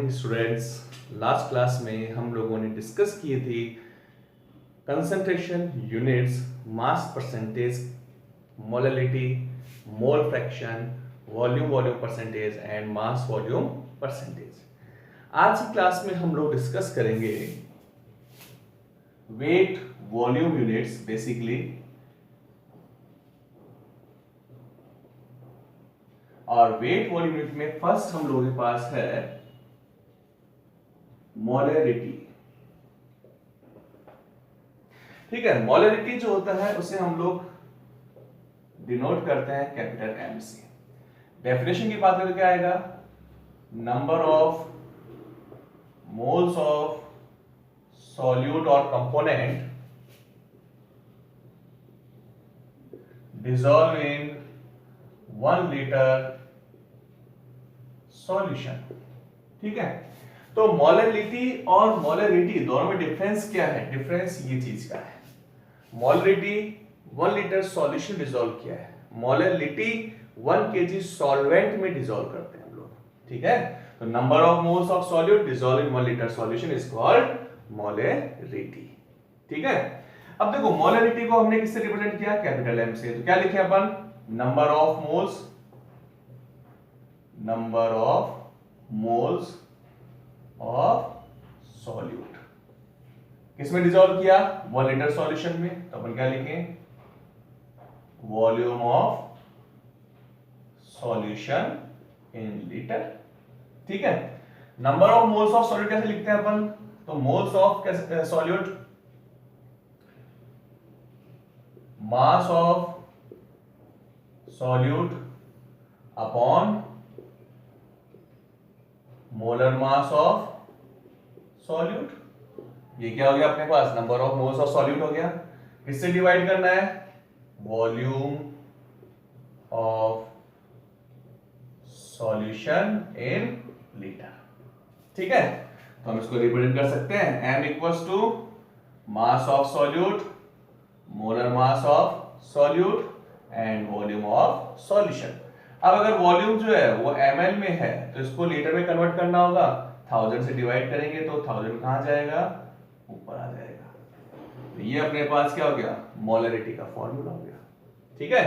Morning students. Last class में हम लोगों ने डिस्कस किए थे concentration units, mass percentage, molality, mole fraction, volume percentage and mass volume percentage. आज की क्लास में हम लोग डिस्कस करेंगे वेट वॉल्यूम यूनिट्स बेसिकली, और वेट वॉल्यूम यूनिट में फर्स्ट हम लोगों के पास है मोलैरिटी। ठीक है, मोलैरिटी जो होता है उसे हम लोग डिनोट करते हैं कैपिटल एम से। डेफिनेशन की बात करें क्या आएगा? Number of moles of solute और component dissolve in 1 litre solution. ठीक है, तो मोलैलिटी और मोलैरिटी दोनों में डिफरेंस क्या है? डिफरेंस ये चीज का है, मोलैलिटी 1 लीटर सॉल्यूशन डिसॉल्व किया है, मोलैलिटी 1 kg सॉल्वेंट में डिसॉल्व करते हैं हम लोग। ठीक है, तो number of moles of solute dissolve in 1 litre solution is called molarity. ठीक है, अब देखो मोलैरिटी को हमने किससे रिप्रेजेंट किया? कैपिटल एम से। तो क्या लिखे अपन? Number of moles of solute किसमें डिसॉल्व किया? 1 लीटर सॉल्यूशन में। तो अपन क्या लिखें? Volume of solution in litre. ठीक है, number of moles of solute कैसे लिखते हैं अपन? तो moles of solute mass of solute upon molar mass of solute. ये क्या हो गया अपने पास? Number of moles of solute हो गया। किससे डिवाइड करना है? Volume of solution in litre. ठीक है, तो हम इसको रिप्रेजेंट कर सकते हैं m equals to mass of solute, molar mass of solute and volume of solution. अब अगर वॉल्यूम जो है वो ml में है तो इसको लीटर में कन्वर्ट करना होगा। 1000 से डिवाइड करेंगे तो 1000 कहां जाएगा? ऊपर आ जाएगा। तो ये अपने पास क्या हो गया? मोलैरिटी का फॉर्मूला हो गया। ठीक है,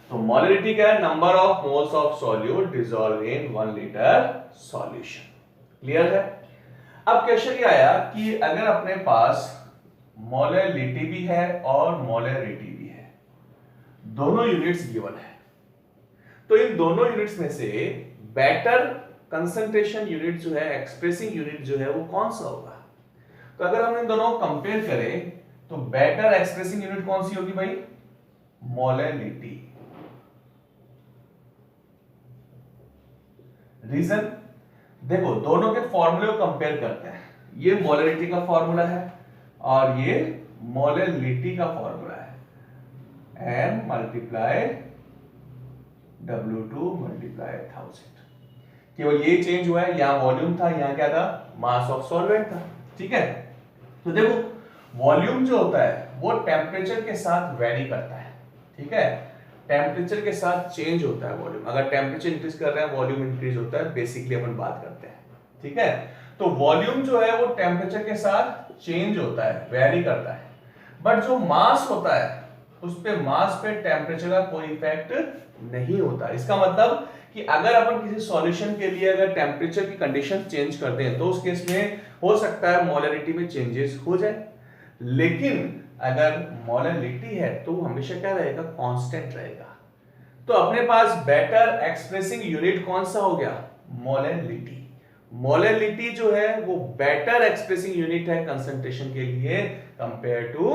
तो मोलैरिटी क्या है? Number of moles of solute dissolve in 1 litre solution. Clear है? अब क्वेश्चन ये आया कि अगर अपने पास मोलैलिटी भी है और मोलैरिटी भी है, दोनों यूनिट्स गिवन है, तो इन दोनों यूनिट्स में से बेटर कंसंट्रेशन यूनिट जो है, एक्सप्रेसिंग यूनिट जो है वो कौन सा होगा? तो अगर हम इन दोनों को कंपेयर करें तो बेटर एक्सप्रेसिंग यूनिट कौन सी होगी भाई? मोलैलिटी। रीजन देखो, दोनों के फॉर्मूले को कंपेयर करते हैं। ये मोलैलिटी का फॉर्मूला है और ये मोलैलिटी का फॉर्मूला है, m मल्टीप्लाई W2 मल्टीप्लाई 1000। केवल ये चेंज हुआ है, यहां वॉल्यूम था, यहां क्या था? मास ऑफ सॉल्वेंट था। ठीक है, तो देखो वॉल्यूम जो होता है वो टेम्परेचर के साथ वेरी करता है। ठीक है, टेम्परेचर के साथ चेंज होता है वॉल्यूम। अगर टेम्परेचर इंक्रीज कर रहे हैं वॉल्यूम इंक्रीज होता है, बेसिकली अपन बात करते हैं। ठीक है, तो वॉल्यूम जो है वो टेम्परेचर के साथ चेंज होता है, वेरी करता है। बट जो मास होता है उस पे मास पे टेम्परेचर का कोई इफेक्ट नहीं होता। इसका मतलब कि अगर अपन किसी सॉल्यूशन के लिए अगर टेम्परेचर की कंडीशन चेंज कर दें तो उस केस में हो सकता है मोलैलिटी में चेंजेस हो जाए, लेकिन अगर मोलैलिटी है तो हमेशा क्या रहेगा? कांस्टेंट रहेगा। तो अपने पास बेटर एक्सप्रेसिंग यूनिट कौन सा हो गया? मोलैलिटी। मोलैलिटी जो है वो बेटर एक्सप्रेसिंग यूनिट है कंसंट्रेशन के लिए कंपेयर टू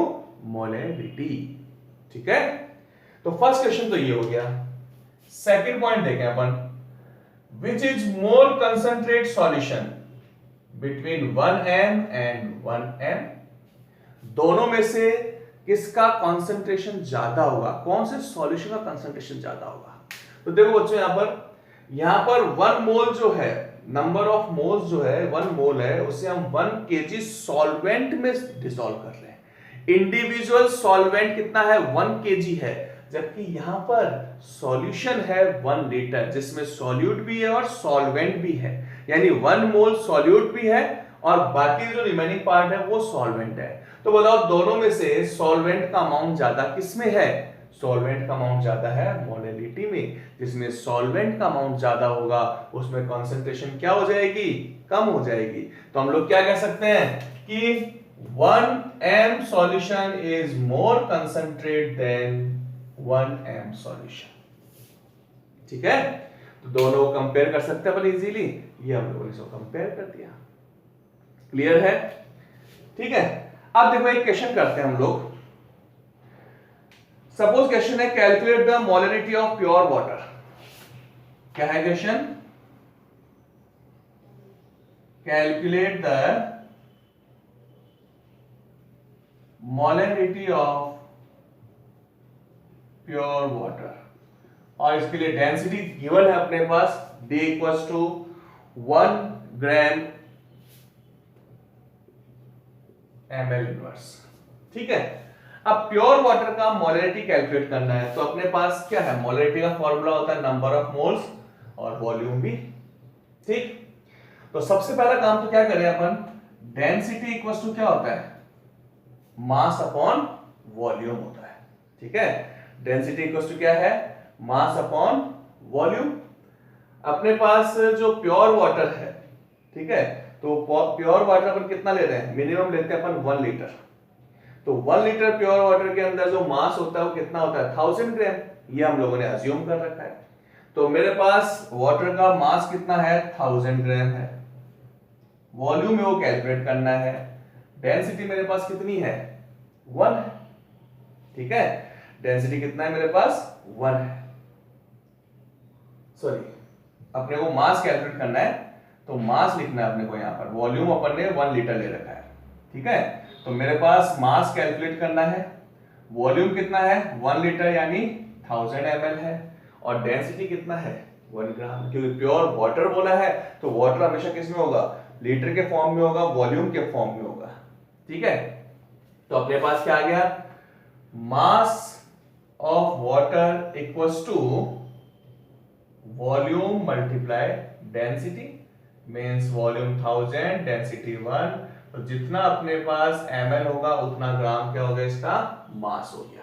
मोलैलिटी। ठीक है, तो फर्स्ट क्वेश्चन तो ये हो गया। सेकंड पॉइंट देखें अपन, which is more concentrate solution between 1m and 1m। दोनों में से किसका कंसंट्रेशन ज्यादा होगा? कौन से सॉल्यूशन का कंसंट्रेशन ज्यादा होगा? तो देखो बच्चों, यहां पर 1 मोल जो है, नंबर ऑफ मोल्स जो है 1 मोल है, उसे हम 1 kg सॉल्वेंट में डिसॉल्व कर रहे हैं। इंडिविजुअल सॉल्वेंट कितना है? 1 kg है, जबकि यहां पर सॉल्यूशन है 1 लीटर जिसमें सॉल्यूट भी है और सॉल्वेंट भी है, यानी 1 मोल सॉल्यूट भी है और बाकी जो रिमेनिंग पार्ट है वो सॉल्वेंट है। तो बताओ दोनों में से सॉल्वेंट का अमाउंट ज्यादा किसमें है? सॉल्वेंट का अमाउंट ज्यादा है मोलैलिटी में। जिसमें सॉल्वेंट का अमाउंट ज्यादा होगा उसमें कंसंट्रेशन क्या हो जाएगी? कम हो जाएगी। तो हम लोग क्या कह सकते हैं कि 1 m solution is more concentrated than 1 m solution। ठीक है, तो दोनों को कंपेयर कर सकते हैं अपन इजीली। ये हम लोगों ने इसको कंपेयर कर दिया। क्लियर है? ठीक है, अब देखो एक क्वेश्चन करते हैं हम लोग। सपोज क्वेश्चन है calculate the molarity of pure water. क्या है question? Calculate the molarity of pure water और इसके लिए डेंसिटी गिवन है अपने पास D equals to 1 gram ml inverse. ठीक है, अब प्योर वाटर का मोलरिटी कैलकुलेट करना है तो अपने पास क्या है? मोलरिटी का फॉर्मूला होता है नंबर ऑफ मोल्स और वॉल्यूम भी। ठीक, तो सबसे पहला काम तो क्या करें अपन? डेंसिटी इक्वल्स टू क्या होता है? मास अपॉन वॉल्यूम होता है। ठीक है, डेंसिटी इक्वल्स टू क्या है? Mass upon volume. अपने पास जो प्योर वाटर है, ठीक है, तो प्योर वाटर अपन कितना ले रहे हैं? मिनिमम लेते हैं अपन 1 लीटर। तो 1 लीटर प्योर वाटर के अंदर जो मास होता है वो कितना होता है? 1000 ग्राम। ये हम लोगों ने अज्यूम कर रखा है। तो मेरे पास वाटर का मास कितना है? 1000 ग्राम है। वॉल्यूम में वो कैलकुलेट करना है। डेंसिटी मेरे पास कितनी है? 1 है। ठीक है, डेंसिटी कितना है मेरे पास? 1 है। सॉरी, अपने को मास कैलकुलेट करना है तो मास लिखना है अपने को यहां पर। वॉल्यूम अपन ने 1 लीटर ले रखा है। ठीक है, तो मेरे पास मास कैलकुलेट करना है। वॉल्यूम कितना है? 1 लीटर यानी 1000 ml है। और डेंसिटी कितना है? 1 ग्राम। क्योंकि प्योर वाटर बोला है तो वाटर हमेशा किस में होगा? लीटर के फॉर्म में होगा, वॉल्यूम के फॉर्म में होगा। ठीक है, तो अपने पास क्या आ गया? Mass of water equals to volume multiply density, means volume 1000 density 1। तो जितना अपने पास ml होगा उतना ग्राम क्या होगा? इसका मास हो गया।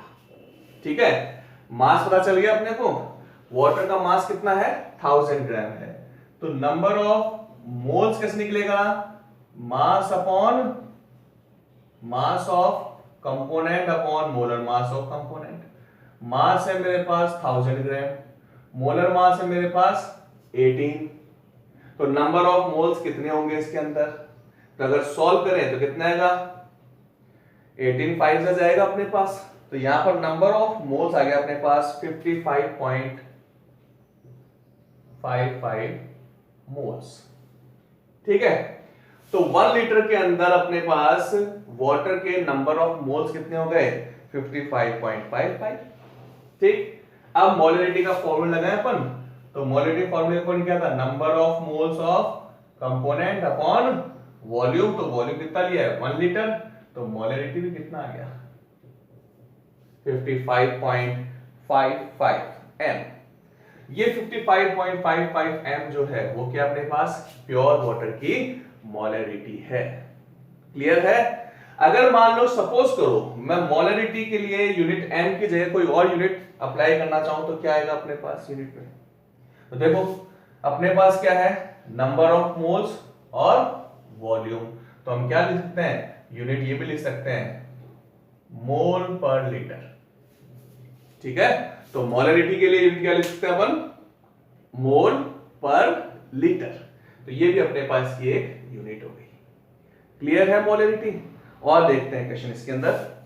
ठीक है, मास पता चल गया अपने को। वाटर का मास कितना है? 1000 ग्राम है। तो नंबर ऑफ मोल्स कैसे निकलेगा? Mass upon mass of component upon molar mass of component. Mass है मेरे पास 1000 ग्राम, मोलर मास है मेरे पास 18। तो नंबर ऑफ मोल्स कितने होंगे इसके अंदर? तो अगर सॉल्व करें तो कितना आएगा? 18 5 से जाएगा अपने पास। तो यहां पर नंबर ऑफ मोल्स आ गया अपने पास 55.55 मोल्स। ठीक है, तो 1 लीटर के अंदर अपने पास वाटर के नंबर ऑफ मोल्स कितने हो गए? 55.55। ठीक, अब मोलरिटी का फॉर्मूला लगाएं अपन। तो मोलरिटी फॉर्मूला कौन क्या था? Number of moles of component upon volume. तो वॉल्यूम कितना लिया है? 1 लीटर। तो मोलरिटी भी कितना आ गया? 55.55 m। ये 55.55 m जो है वो क्या अपने पास? प्योर वाटर की मोलरिटी है। क्लियर है? अगर मान लो सपोज करो मैं मोलरिटी के लिए यूनिट m की जगह कोई और यूनिट अप्लाई करना चाहूं तो क्या आएगा अपने पास यूनिट में? तो देखो अपने पास क्या है? नंबर ऑफ मोल्स और वॉल्यूम। तो हम क्या लिख सकते हैं? यूनिट ये भी लिख सकते हैं, मोल पर लीटर। ठीक है, तो मोलरिटी के लिए यूनिट क्या लिख सकते हैं अपन? मोल पर लीटर। तो ये भी अपने पास की एक यूनिट हो गई। क्लियर है मोलरिटी? और देखते हैं क्वेश्चन इसके अंदर।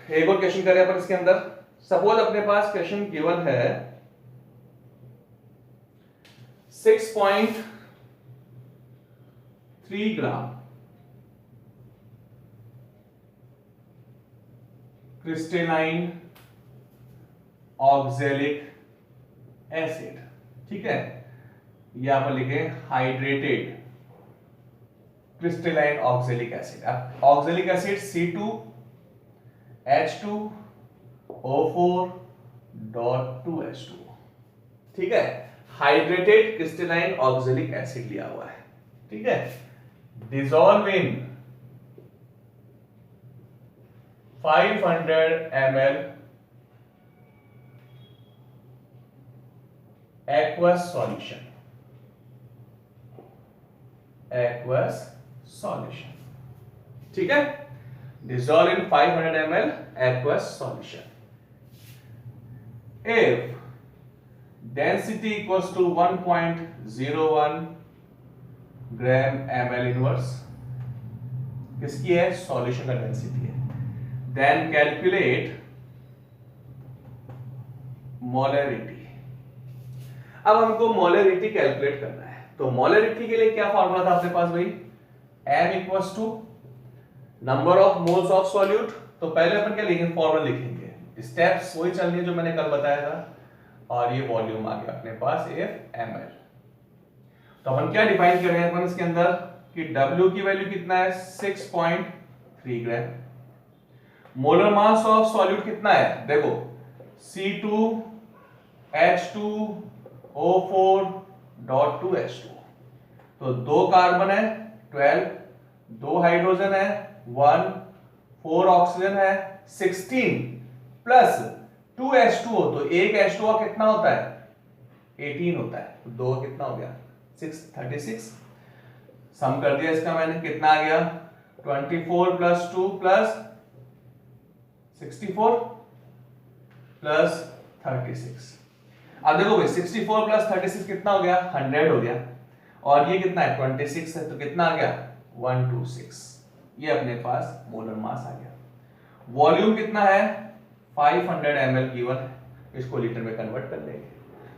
एक और क्वेश्चन करें अपन इसके अंदर। सपोज अपने पास क्वेश्चन गिवन है 6.3 ग्राम क्रिस्टलाइन ऑक्जेलिक एसिड, ठीक है। यहां पर लिखे हाइड्रेटेड क्रिस्टलाइन ऑक्सैलिक एसिड। अब ऑक्सैलिक एसिड C2H2O4.2H2, ठीक है। हाइड्रेटेड क्रिस्टलाइन ऑक्सैलिक एसिड लिया हुआ है, ठीक है। Dissolve in 500 ml aqueous solution, aqueous solution, ठीक है। dissolve in 500 ml aqueous solution if density equals to 1.01 gram ml inverse, किसकी है? सॉल्यूशन का डेंसिटी है। Then calculate molarity. अब हमको मोलरिटी कैलकुलेट करना है, तो मोलरिटी के लिए क्या फॉर्मूला था अपने पास भाई? m equals to number of moles of solute. तो पहले अपन क्या लिखेंगे? फॉर्मूला लिखेंगे, स्टेप्स वही चल रही है जो मैंने कल बताया था, और ये वॉल्यूम आ गया अपने पास F ml। तो अपन क्या डिफाइन कर रहे हैं अपन इसके अंदर कि W की वैल्यू कितना है? 6.3 ग्राम। मोलर मास ऑफ सॉल्यूट कितना है? देखो C2H2O4.2H2, तो 2 कार्बन है 12, 2 हाइड्रोजन है 1, 4 ऑक्सीजन है 16 प्लस 2 H2O, तो एक H2O कितना होता है? 18 होता है। तो 2 कितना हो गया? 36। सम कर दिया इसका मैंने, कितना आ गया? 24 प्लस 2 प्लस 64 प्लस 36। अब देखो भाई 64 प्लस 36 कितना हो गया? 100 हो गया, और ये कितना है? 26 है, तो कितना आ गया? 126। ये अपने पास मोलर मास आ गया। वॉल्यूम कितना है? 500 ml गिवन है, इसको लीटर में कन्वर्ट कर लेंगे,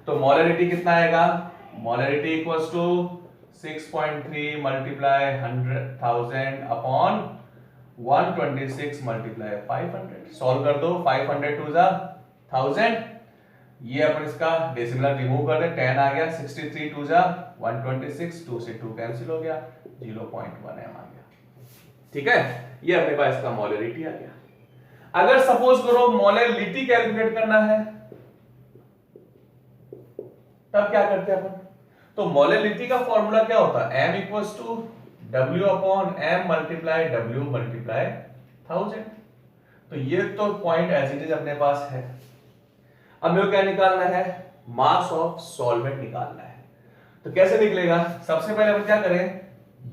तो मोलरिटी कितना आएगा? Molarity equals to 6.3 multiply 100,000 upon 126 multiply 500। Solve कर दो, 500 टू जा 1000, ये अपन इसका डेसिमल रिमूव कर दे, 10 आ गया, 63 टू जा 126, 2 से 2 कैंसिल हो गया, 0.1 m आ गया, ठीक है। ये अपने पास इसका मोलरिटी आ गया। अगर सपोज करो मोलरिटी कैलकुलेट करना है, तब क्या करते हैं अपन? तो मोलरिटी का फॉर्मूला क्या होता है? m equals to W upon m multiply W multiply 1000। तो ये तो पॉइंट एज इट इज अपने पास है। अब मेरे को क्या निकालना है? मास ऑफ सॉल्वेंट निकालना है। तो कैसे निकलेगा? सबसे पहले अपन क्या करें?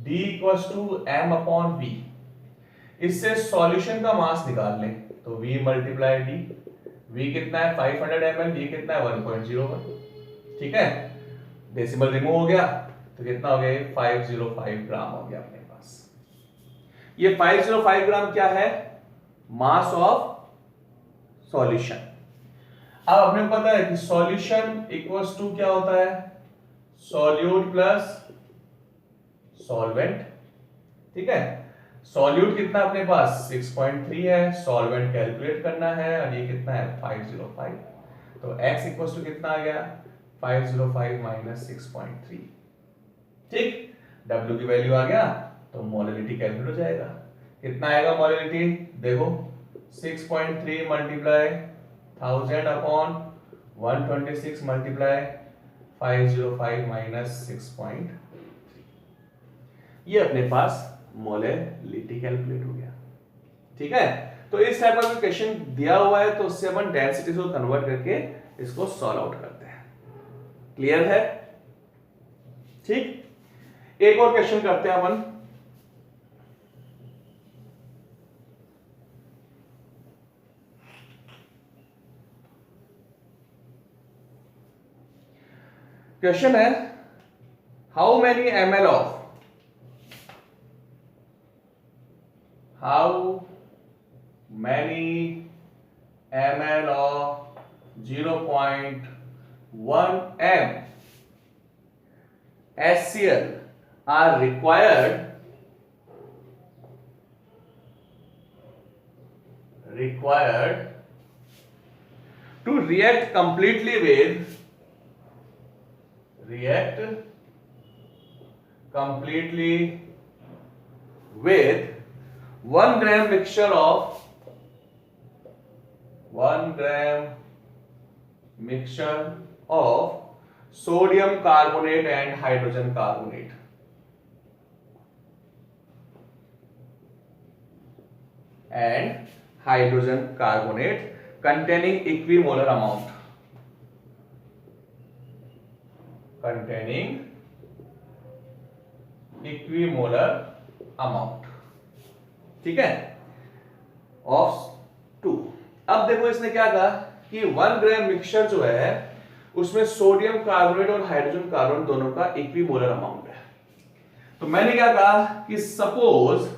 D equals to m upon V, इससे सॉल्यूशन का मास निकाल लें, तो V मल्टीप्लाई D। V कितना है? 500 ml, ये कितना है? 1.01, ठीक है। डेसिमल रिमूव हो गया, तो कितना हो गया? 505 ग्राम हो गया अपने पास। ये 505 ग्राम क्या है? Mass of solution. अब अपने को पता है कि सॉल्यूशन इक्वल्स टू क्या होता है? सॉल्यूट प्लस सॉल्वेंट, ठीक है। सॉल्यूट कितना अपने पास? 6.3 है, सॉल्वेंट कैलकुलेट करना है, और ये कितना है? 505। तो x इक्वल्स टू कितना आ गया? 505 माइनस 6.3, ठीक। W की वैल्यू आ गया, तो मोलरिटी कैलकुलेट हो जाएगा। कितना आएगा मोलरिटी? देखो 6.3 मल्टीप्लाई 1000 अपॉन 126 मल्टीप्लाई 505 माइनस 6.3, ये अपने पास मोलरिटी कैलकुलेट हो गया, ठीक है। तो इस टाइप का क्वेश्चन दिया हुआ है, तो उससे अपन डेंसिटी को कन्वर्ट करके इसको सॉल्व आउट करते हैं। क्लियर है? ठीक। एक और क्वेश्चन करते हैं अपन। क्वेश्चन है how many ml of ml of 0.1 m HCl are required to react completely with react completely with 1 gram mixture of 1 gram mixture of sodium carbonate and hydrogen carbonate. And hydrogen carbonate containing equimolar amount. Containing equimolar amount. ठीक है, of 2। अब देखो इसने क्या कहा कि 1 ग्राम mixture जो है उसमें सोडियम कार्बोनेट और हाइड्रोजन कार्बोनेट दोनों का इक्विमोलर अमाउंट है। तो मैंने क्या कहा कि suppose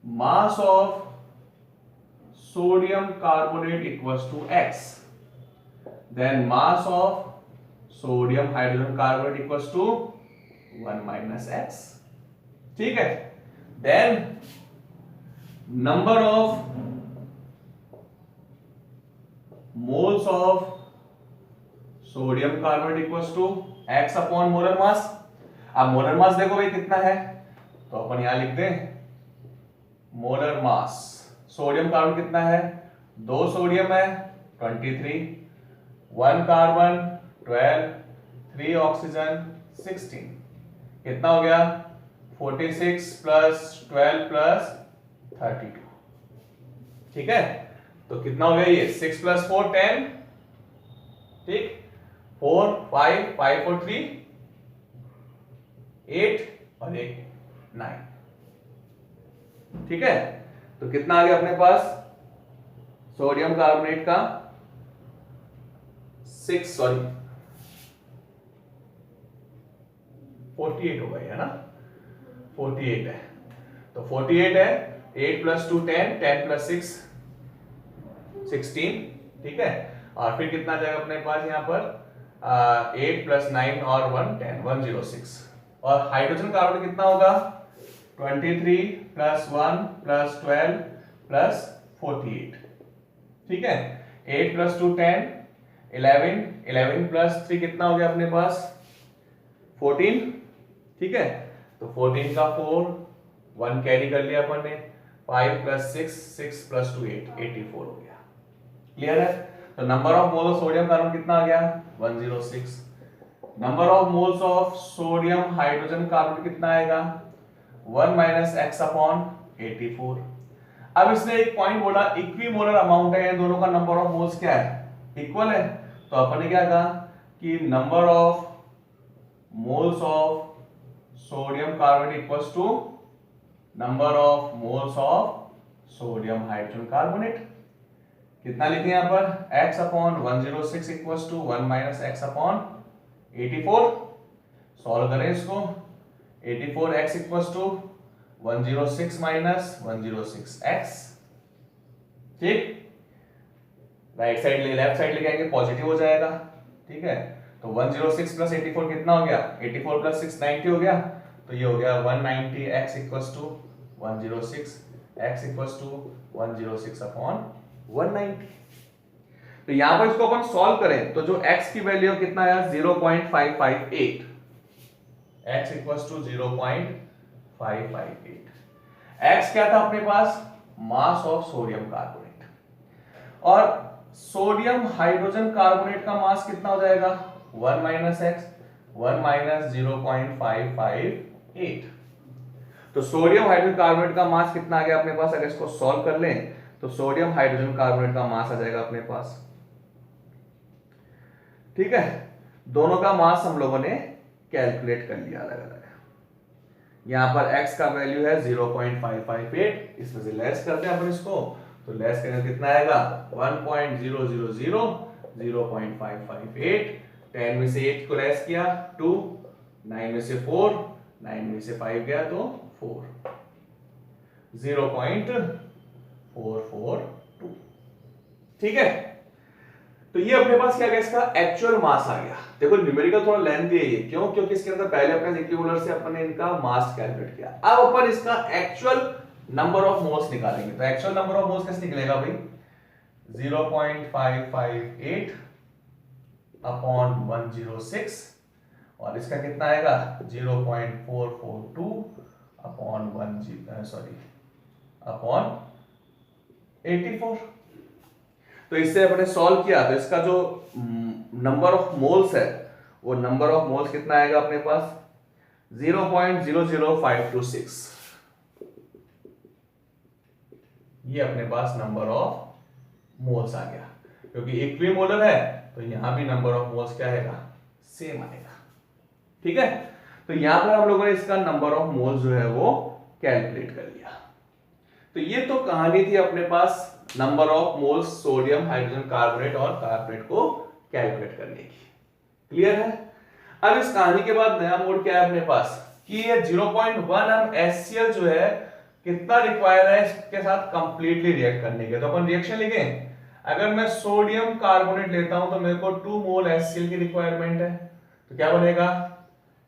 mass of sodium carbonate equals to x, then mass of sodium hydrogen carbonate equals to 1 minus x। ठीक है, then number of moles of sodium carbonate equals to x upon molar mass. अब molar मास देखो भाई कितना है, तो अपन यहां लिख दें मोलर मास। सोडियम कार्बन कितना है, 2 सोडियम है 23, 1 कार्बन 12, 3 ऑक्सीजन 16, कितना हो गया 46 प्लस 12 प्लस 32। ठीक है, तो कितना हो गया ये 6 प्लस 4 10, ठीक, 4 5 5 4 3 8 और 1 9। ठीक है, तो कितना आ गया अपने पास सोडियम कार्बोनेट का 48 होगा ये, है ना, 48 है। तो 48 है, 8 प्लस 2 10, 10 प्लस 6 16। ठीक है, और फिर कितना जाएगा अपने पास यहाँ पर 8 प्लस 9 और 1 10, 106। और हाइड्रोजन कार्बन कितना होगा 23 प्लस 1 प्लस 12 प्लस 48। ठीक है, 8 प्लस 2 10, 11, 11 प्लस 3 कितना हो गया अपने पास 14। ठीक है, तो 14 का 4, 1 कैरी कर लिया अपन ने, 5 प्लस 6, 6 प्लस 2 8, 84 हो गया। क्लियर है, तो number of mole of sodium carbon कितना आ गया 106। Number of moles of sodium hydrogen carbon कितना आएगा 1 माइनस एक्स अपॉन 84। अब इसने एक पॉइंट बोला इक्विमोलर अमाउंट है, दोनों का नंबर ऑफ मोल्स क्या है इक्वल है। तो अपन ने क्या कहा कि number of moles of sodium carbonate equals to number of moles of sodium hydrogen carbonate. कितना लिखें यहां पर x upon 106 equals to 1 minus x upon 84। Solve करें इसको, 84x equals to 106 minus 106x। ठीक, राइट साइड ले लेफ्ट साइड लेके आएंगे पॉजिटिव हो जाएगा। ठीक है, तो 106 प्लस 84 कितना हो गया 84 प्लस 6 90 हो गया, तो ये हो गया 190x equals to 106, x equals to 106 upon 190। तो यहां पर इसको अपन सॉल्व करें तो जो x की वैल्यू कितना आया 0.558, x इक्वल्स टू 0.558। x क्या था अपने पास मास ऑफ सोडियम कार्बोनेट, और सोडियम हाइड्रोजन कार्बोनेट का मास कितना हो जाएगा 1 माइनस एक्स, 1 माइनस 0.558। तो सोडियम हाइड्रोजन कार्बोनेट का मास कितना आ गया अपने पास, अगर इसको सॉल्व कर लें तो सोडियम हाइड्रोजन कार्बोनेट का मास आ जाएगा अपने पास। ठीक है, दोनों का मास हम लोगों ने कैलकुलेट कर लिया अलग अलग। यहां पर x का वैल्यू है 0.558, इसमें से लेस करते हैं अपन इसको, तो लेस करेंगे कितना आएगा 1.000, 0.558, 10 में से 8 को लेस किया 2, 9 में से 4, 9 में से 5 गया तो 4, 0.442। ठीक है, तो ये अपने पास क्या गया इसका एक्चुअल मास आ गया। देखो न्यूमेरिकल थोड़ा लेंथी है ये, क्यों, क्योंकि इसके अंदर पहले अपने इक्विवोलेंट से अपन ने इनका मास कैलकुलेट किया। अब अपन इसका एक्चुअल नंबर ऑफ मोल्स निकालेंगे। तो एक्चुअल नंबर ऑफ मोल्स कैसे निकलेगा भाई, 0.558 अपॉन 106 और इसका कितना आएगा 0.442 अपॉन 84। तो इससे अपने सॉल्व किया तो इसका जो नंबर ऑफ मोल्स है वो नंबर ऑफ मोल्स कितना आएगा अपने पास 0.00526। ये अपने पास नंबर ऑफ मोल्स आ गया क्योंकि इक्विमोलर है तो यहां भी नंबर ऑफ मोल्स क्या आएगा सेम आएगा। ठीक है, तो यहां पर हम लोगों ने इसका नंबर ऑफ मोल्स जो है वो कैलकुलेट कर लिया। तो ये तो कहानी थी अपने पास number of moles sodium hydrogen carbonate और कार्बोनेट को कैलकुलेट करने की। क्लियर है। अब इस कहानी के बाद नया मोड क्या है अपने पास कि ये 0.1 HCl जो है कितना रिक्वायर है इसके साथ कंप्लीटली रिएक्ट करने के। तो अपन रिएक्शन लिखें, अगर मैं सोडियम कार्बोनेट लेता हूं तो मेरे को 2 मोल HCl की रिक्वायरमेंट है। तो क्या बनेगा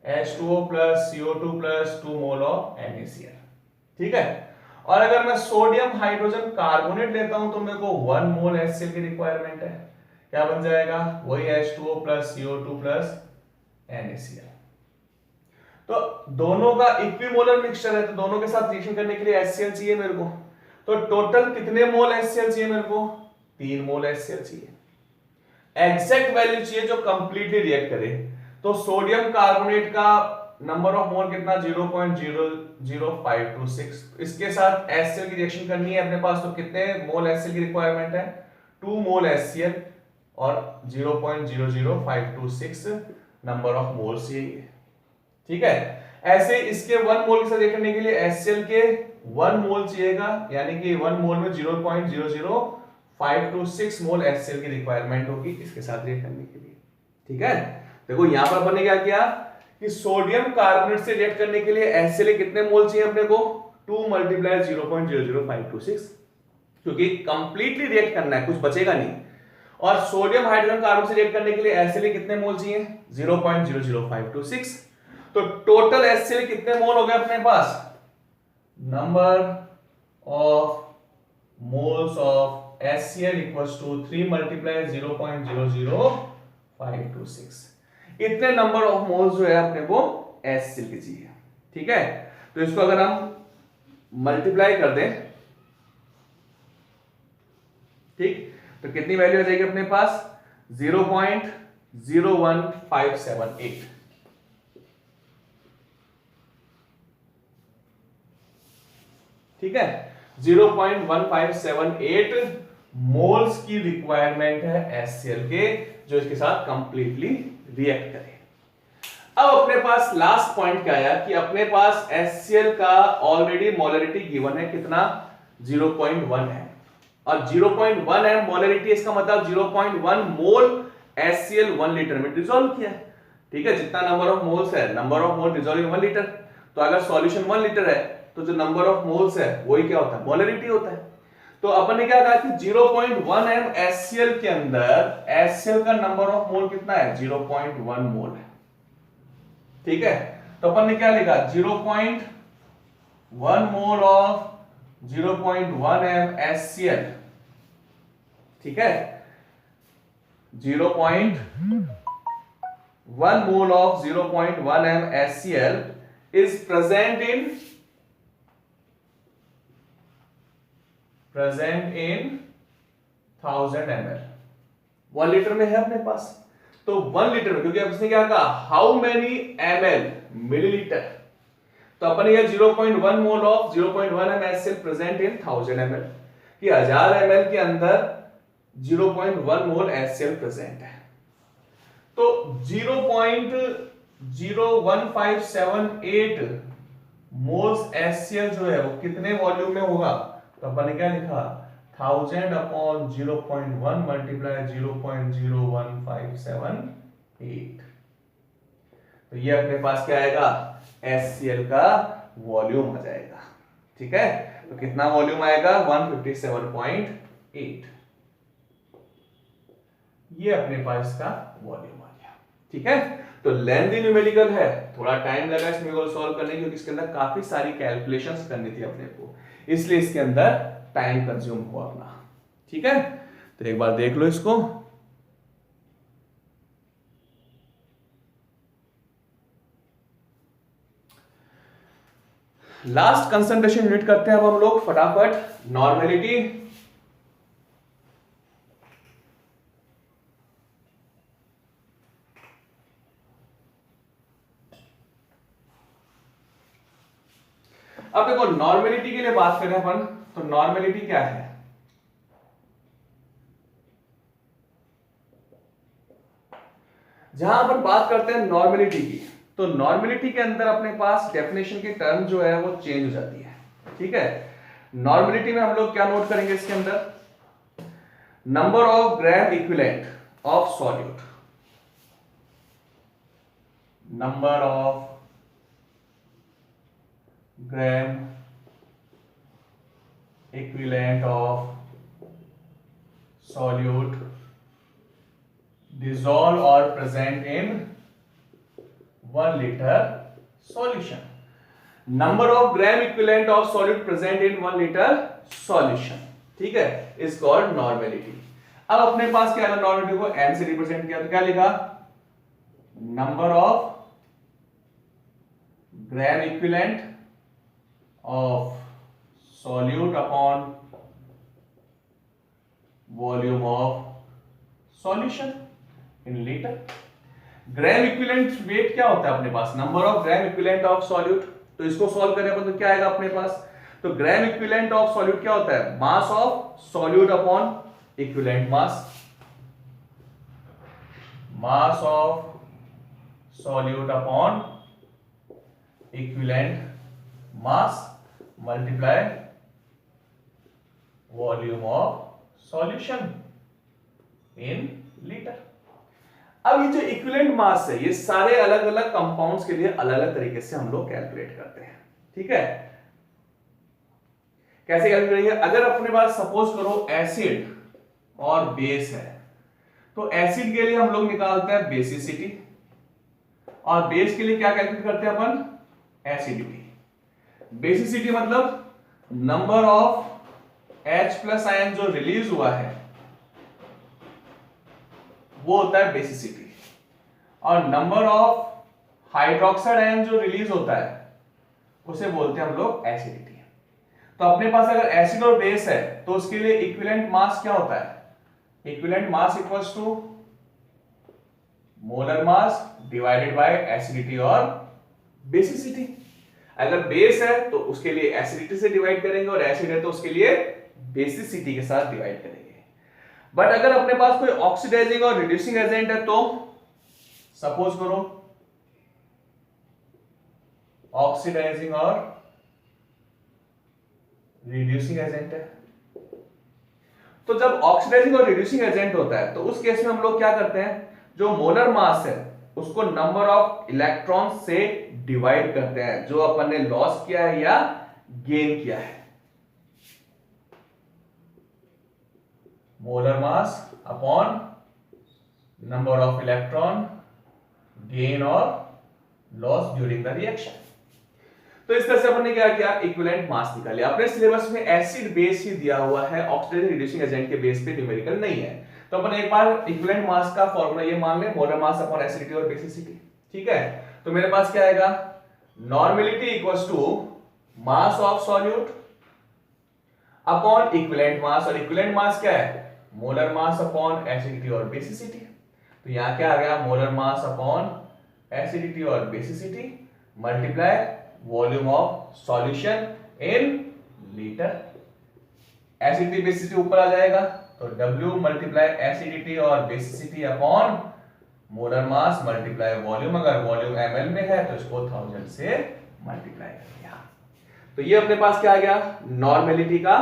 H2O plus CO2 plus 2 mole of NaCl। ठीक है, और अगर मैं सोडियम हाइड्रोजन कार्बोनेट लेता हूं तो मेरे को 1 मोल HCl की रिक्वायरमेंट है। क्या बन जाएगा वही H2O plus CO2 plus NaCl। तो दोनों का इक्विमोलर मिक्सचर है तो दोनों के साथ रिएक्शन करने के लिए HCl चाहिए मेरे को। तो टोटल कितने मोल HCl चाहिए मेरे को 3 मोल HCl चाहिए। एग्जैक्ट वैल्यू चाहिए जो कंप्लीटली रिएक्ट करे। तो सोडियम कार्बोनेट का नंबर ऑफ मोल कितना 0.00526। इसके साथ HCl की रिएक्शन करनी है अपने पास तो कितने मोल HCl की रिक्वायरमेंट है 2 मोल HCl और 0.00526 नंबर ऑफ मोल्स चाहिए। ठीक है, ऐसे इसके 1 मोल के साथ रिएक्ट करने के लिए HCl के 1 मोल चाहिएगा यानी कि 1 मोल में 0.00526 मोल HCl की रिक्वायरमेंट होगी इसके साथ रिएक्ट करने के लिए। ठीक है, देखो यहां पर अपन ने क्या किया कि सोडियम कार्बोनेट से रिएक्ट करने के लिए HCl कितने मोल चाहिए अपने को 2 × 0.00526 क्योंकि कंप्लीटली रिएक्ट करना है कुछ बचेगा नहीं। और सोडियम हाइड्रोजन कार्बन से रिएक्ट करने के लिए HCl कितने मोल चाहिए 0.00526। तो टोटल HCl कितने मोल हो गए अपने पास number of moles of HCl equals to 3 × 0.00526। इतने नंबर ऑफ मोल्स जो है अपने को HCl की चाहिए। ठीक है, तो इसको अगर हम मल्टीप्लाई कर दें ठीक तो कितनी वैल्यू आ जाएगी अपने पास 0.01578। ठीक है, 0.1578 मोल्स की रिक्वायरमेंट है HCl के जो इसके साथ कंप्लीटली रिएक्ट करे। अब अपने पास लास्ट पॉइंट क्या आया कि अपने पास HCl का ऑलरेडी मोलरिटी गिवन है कितना 0.1 है और 0.1 है मोलरिटी इसका मतलब 0.1 मोल HCl 1 लीटर में डिसॉल्व किया है। ठीक है, जितना नंबर ऑफ मोल्स है number of mole dissolving 1 litre. तो अगर सॉल्यूशन 1 लीटर है तो जो नंबर ऑफ मोल्स है वही क्या होता है मोलरिटी होता है। तो अपन ने क्या कहा कि 0.1 m HCl के अंदर HCl का नंबर ऑफ मोल कितना है 0.1 मोल है। ठीक है, तो अपन ने क्या लिखा 0.1 मोल ऑफ 0.1 m HCl। ठीक है, 0.1 mole of 0.1 m HCl is present in 1000 ml। 1 litre में है अपने पास तो 1 लीटर में क्योंकि अब इसने क्या कहा हाउ मेनी ml मिलीलीटर तो अपन ये 0.1 mole of 0.1 m HCl present in 1000 ml कि 1000 ml के अंदर 0.1 मोल HCl प्रेजेंट है। तो 0.01578 मोल्स HCl जो है वो कितने वॉल्यूम में होगा तो अपन ने क्या लिखा 1000 अपॉन 0.1 मल्टीप्लाई 0.01578। तो ये अपने पास क्या आएगा HCl का वॉल्यूम आ जाएगा। ठीक है, तो कितना वॉल्यूम आएगा 157.8। ये अपने पास का वॉल्यूम आ गया। ठीक है, तो लेंथी न्यूमेरिकल है थोड़ा टाइम लगा इसमें को सॉल्व करने क्योंकि इसके अंदर काफी सारी कैलकुलेशंस करनी थी अपने को इसलिए इसके अंदर टाइम कंज्यूम हुआ अपना। ठीक है, तो एक बार देख लो इसको। लास्ट कंसंट्रेशन यूनिट करते हैं अब हम लोग फटाफट, नॉर्मेलिटी। अब देखो नॉर्मेलिटी के लिए बात करें अपन, तो नॉर्मेलिटी क्या है? जहां अपन बात करते हैं नॉर्मेलिटी की, तो नॉर्मेलिटी के अंदर अपने पास डेफिनेशन की टर्म जो है वो चेंज हो जाती है। ठीक है, नॉर्मेलिटी में हम लोग क्या नोट करेंगे इसके अंदर? Number of gram equivalent of solute, number of gram equivalent of solute dissolved or present in 1 liter solution. Number of gram equivalent of solute present in 1 liter solution, ठीक है, is called normality. अब अपने पास क्या है, normality को n से represent किया तो क्या लिखा? Number of gram equivalent of solute upon volume of solution in liter. Gram equivalent weight क्या होता है अपने पास? Number of gram equivalent of solute. तो इसको सॉल्व करें अपन तो क्या आएगा अपने पास? तो ग्राम इक्विवेलेंट ऑफ सॉल्यूट क्या होता है? मास of solute upon equivalent mass, mass of solute upon equivalent mass multiply volume of solution in litre. अब ये जो इक्विवेलेंट मास है, ये सारे अलग अलग कंपाउंड्स के लिए अलग अलग तरीके से हम लोग कैलकुलेट करते हैं। ठीक है, कैसे कैलकुलेट करेंगे? अगर अपने पास सपोज करो एसिड और बेस है, तो एसिड के लिए हम लोग निकालते हैं बेसिसिटी, और बेस के लिए क्या कैलकुलेट करते हैं अपन? एसिडिटी। बेसिसिटी मतलब number of H plus ion जो रिलीज हुआ है वो होता है बेसिसिटी, और नंबर ऑफ हाइड्रोक्साइड आयन जो रिलीज होता है उसे बोलते हैं हम लोग एसिडिटी। तो अपने पास अगर एसिड और बेस है तो उसके लिए इक्विवेलेंट मास क्या होता है? Equivalent mass equals to molar mass divided by acidity और बेसिसिटी। अगर बेस है तो उसके लिए एसिडिटी से डिवाइड करेंगे, और एसिड है तो उसके लिए बेसिसिटी के साथ डिवाइड करेंगे। बट अगर अपने पास कोई ऑक्सीडाइजिंग और रिड्यूसिंग एजेंट है, तो सपोज करो ऑक्सीडाइजिंग और रिड्यूसिंग एजेंट है, तो जब ऑक्सीडाइजिंग और रिड्यूसिंग एजेंट होता है तो उस केस में हम लोग क्या करते हैं? जो मोलर मास है उसको नंबर ऑफ इलेक्ट्रॉन से डिवाइड करते हैं, जो अपन ने लॉस किया है या गेन किया है। Molar mass upon number of electron gain और लॉस ड्यूरिंग द रिएक्शन। तो इस तरह से अपन ने क्या किया? इक्विवेलेंट मास निकाला। अपने सिलेबस में एसिड बेस ही दिया हुआ है, ऑक्सीडाइजिंग रिड्यूसिंग एजेंट के बेस पे न्यूमेरिकल नहीं है। तो अपन एक बार इक्विवेलेंट मास का फॉर्मूला ये मान ले, मोलर मास अपॉन एसिडिटी और बेसिसिटी। ठीक है, तो मेरे पास क्या आएगा? Normality equals to mass of solute upon equivalent mass, और इक्विवेलेंट मास क्या है? मोलर मास अपॉन एसिडिटी और बेसिसिटी। तो यहां क्या आ गया? मोलर मास अपॉन एसिडिटी और basicity multiply volume of solution in litre. Acidity basicity ऊपर आ जाएगा, तो W मल्टीप्लाई एसिडिटी और basicity upon molar mass multiply volume. अगर वॉल्यूम ml में है तो इसको 1000 से मल्टीप्लाई कर दिया। तो ये अपने पास क्या आ गया? नॉर्मेलिटी का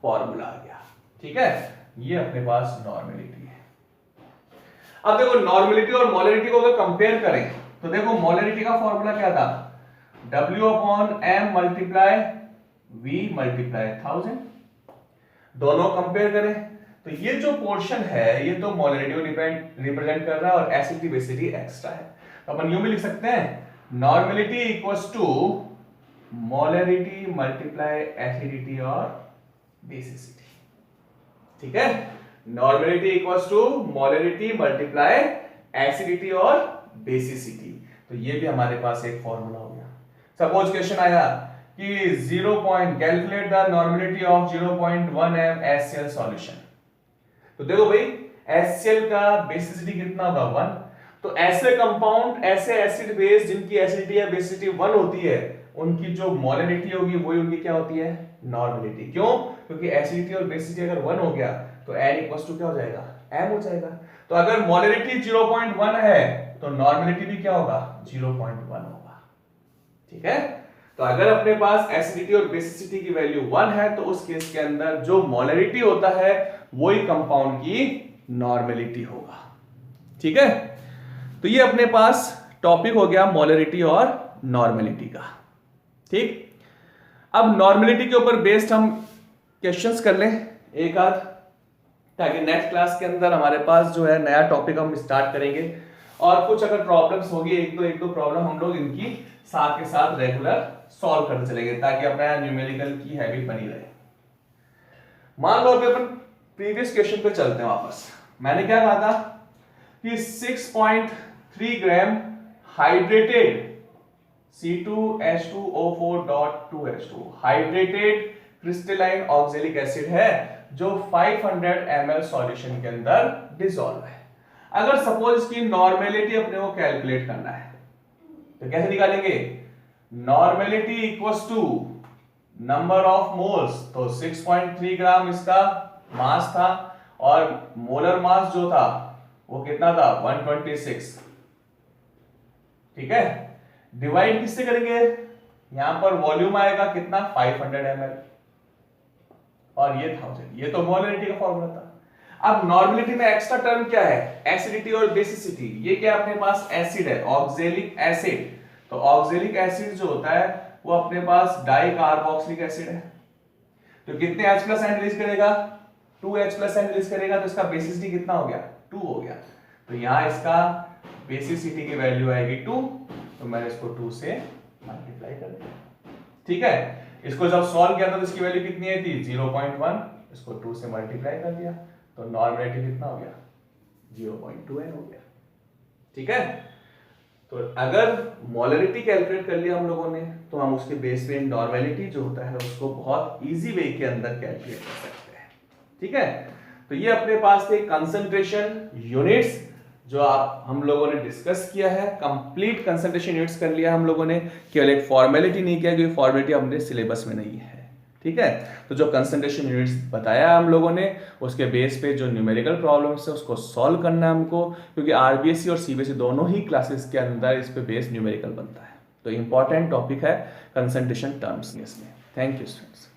फॉर्मूला आ गया। ठीक है, ये अपने पास नॉर्मेलिटी है। अब देखो नॉर्मेलिटी और मोलरिटी को अगर कंपेयर करें तो देखो मोलरिटी का फॉर्मूला क्या था? W upon m multiply V multiply 1000। दोनों कंपेयर करें तो ये जो पोर्शन है ये तो मोलरिटी को रिप्रेजेंट कर रहा है, और एसिडिटी बेसिसिटी एक्स्ट्रा है। तो अपन यूं भी लिख सकते हैं normality equals to molarity multiply acidity और बेसिसिटी। ठीक है, normality equals to molarity multiply acidity और बेसिसिटी। तो ये भी हमारे पास एक फॉर्मूला हो गया। सपोज क्वेश्चन आया कि 0 point calculate the normality of 0.1 m HCl solution. तो देखो भाई HCl का बेसिसिटी कितना होगा 1। तो ऐसे कंपाउंड, ऐसे एसिड बेस जिनकी एसिडिटी या बेसिसिटी 1 होती है, उनकी जो मोलरिटी होगी वही उनकी क्या होती है, नॉर्मेलिटी। क्यों? क्योंकि एसिडिटी और बेसिसिटी अगर 1 हो गया तो n इक्वल्स टू क्या हो जाएगा, m हो जाएगा। तो अगर मोलरिटी 0.1 है तो नॉर्मेलिटी भी क्या होगा, 0.1 होगा। ठीक है। तो अगर अपने पास एसिडिटी और बेसिसिटी की वैल्यू 1 है तो उस केस के अंदर जो मोलरिटी होता है वही कंपाउंड की नॉर्मेलिटी होगा। ठीक है। तो ये अपने पास टॉपिक हो गया मोलरिटी और नॉर्मेलिटी का। ठीक। अब नॉर्मेलिटी के ऊपर बेस्ड हम क्वेश्चंस कर लें एक आध, ताकि नेक्स्ट क्लास के अंदर हमारे पास जो है नया टॉपिक हम स्टार्ट करेंगे, और कुछ अगर प्रॉब्लम्स होगी एक दो प्रॉब्लम हम लोग इनकी साथ के साथ रेगुलर सॉल्व करते चलेंगे, ताकि अपना न्यूमेरिकल की हैबिट बनी रहे। मान लो अभी अपन प्रीवियस क्वेश्चन पे चलते हैं वापस। मैंने क्या कहा था कि 6.3 gram hydrated C2H2O4.2H2 hydrated crystalline oxalic acid है जो 500 ml सॉल्यूशन के अंदर डिसॉल्व है। अगर सपोज इसकी नॉर्मेलिटी अपने को कैलकुलेट करना है तो कैसे निकालेंगे, normality equals to number of moles. तो 6.3 ग्राम इसका मास था और मोलर मास जो था वो कितना था, 126। ठीक है। डिवाइड किससे करेंगे, यहां पर वॉल्यूम आएगा कितना, 500 ml और ये 1000। ये तो मोलरिटी का फॉर्मूला था। अब नॉर्मेलिटी में एक्स्ट्रा टर्म क्या है, एसिडिटी और बेसिसिटी। ये क्या अपने पास एसिड है, ऑक्सैलिक एसिड। तो ऑक्सैलिक एसिड जो होता है वो अपने पास डाई कार्बोक्सिलिक एसिड है। तो कितने H+ रिलीज करेगा, 2H+ रिलीज करेगा। तो इसका बेसिसिटी कितना हो गया, 2 हो गया। तो यहां इसका बेसिसिटी की वैल्यू आएगी 2। तो मैंने इसको 2 से मल्टीप्लाई कर दिया। ठीक है। इसको जब सॉल्व किया था तो इसकी वैल्यू कितनी आई थी, 0.1। इसको 2 से मल्टीप्लाई कर दिया तो नॉर्मेलिटी कितना हो गया, 0.2n हो गया। ठीक है। तो अगर मोलरिटी कैलकुलेट कर लिया हम लोगों ने तो हम उसके बेस पे नॉर्मेलिटी जो होता है उसको बहुत इजी वे के अंदर कैलकुलेट कर सकते हैं। ठीक है। तो ये अपने पास थे कंसंट्रेशन यूनिट्स जो हम लोगों ने डिस्कस किया है। कंप्लीट कंसंट्रेशन यूनिट्स कर लिया हम लोगों ने, केवल एक फॉर्मेलिटी नहीं किया क्योंकि फॉर्मेलिटी हमने सिलेबस में नहीं है। ठीक है। तो जो कंसंट्रेशन यूनिट्स बताया हम लोगों ने उसके बेस पे जो न्यूमेरिकल प्रॉब्लम्स है उसको सॉल्व करना है हमको, क्योंकि आरबीएसई और सीबीएसई दोनों ही क्लासेस के अंदर इस पे बेस न्यूमेरिकल बनता है। तो इंपॉर्टेंट टॉपिक है कंसंट्रेशन टर्म्स इसमें। Thank you students.